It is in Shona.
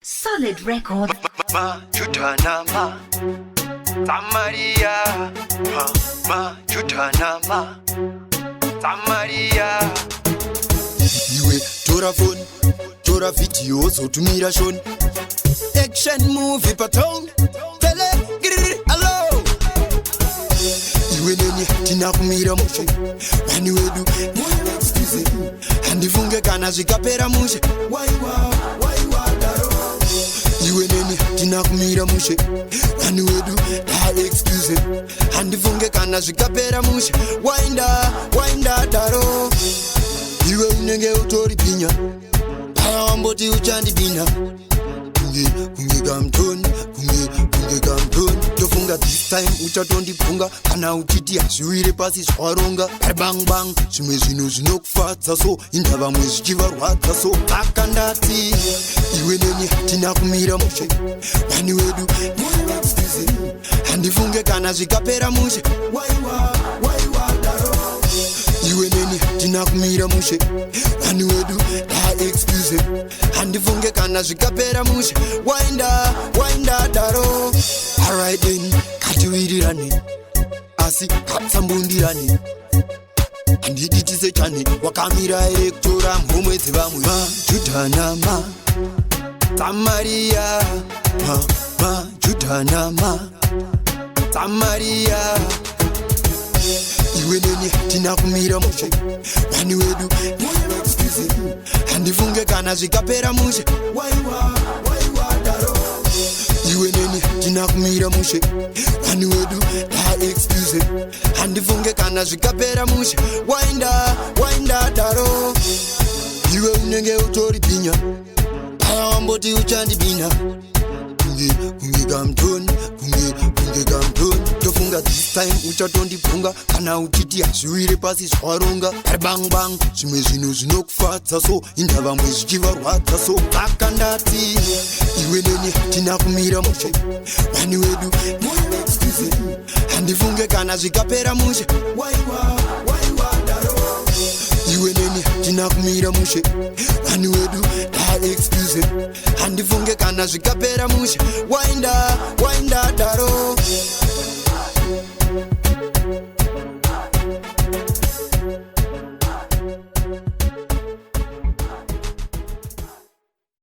Solid record. Ma jutana ma Tamaria ma jutana ma Tamaria. Iwe tora phone, tora video so tumira shon. Action movie pattern. Tele girr hello. Iwe neni tina kumira mushe. Wani wedu excuse. Handifunge kana zikapera mushe. Why daro. Iwe neni tina kumira mushe. Wani wedu excuse. Handifunge kana zikapera mushe. Winda daro. Iwe unenge utori pinya. Amboti uchandi bina. Kunge gamtoni. Tofunga this time uchatondi punga. Kana uchiti ashuire pasi swaronga. Bang bang. Shime zinokufatsa so. Indava mwezi chivarwadza so. Takandati. Iwe neni tina kumira mushe. Wani wedu handifunge kana zvikapera mushe. Why daro. Iwe neni tina kumira mushe. Wani wedu excuse. Handifunge kana zvikapera mushe. Winda daro. Alright then, katiwirirani. Asi katsambundirani. Handiditise chani. Wakamira erektora mhomwedzi vamwe. Ma jutana ma Tamaria. Ma jutana ma Tamaria. Iwe neni tina kumira mushe. Wani wedu excuse. Handifunge kana zvikapera mushe. Why daro. Iwe neni tina kumira mushe. Wani wedu excuse. Handifunge kana zvikapera mushe. Winda daro. Iwe unenge utori pinya. Amboti uchandi bina. Kunge gamtoni. Tofunga this time uchatondi punga. Kana uchiti ashuire pasi swaronga. Bang bang. Shime zinokufatsa so. Indava mwezi chivarwadza so. Takandati. Iwe neni tina kumira mushe. Wani wedu excuse. Handifunge kana zvikapera mushe. Why daro. Iwe neni tina kumira mushe. Wani wedu excuse. Handifunge kana zvikapera mushe. Winda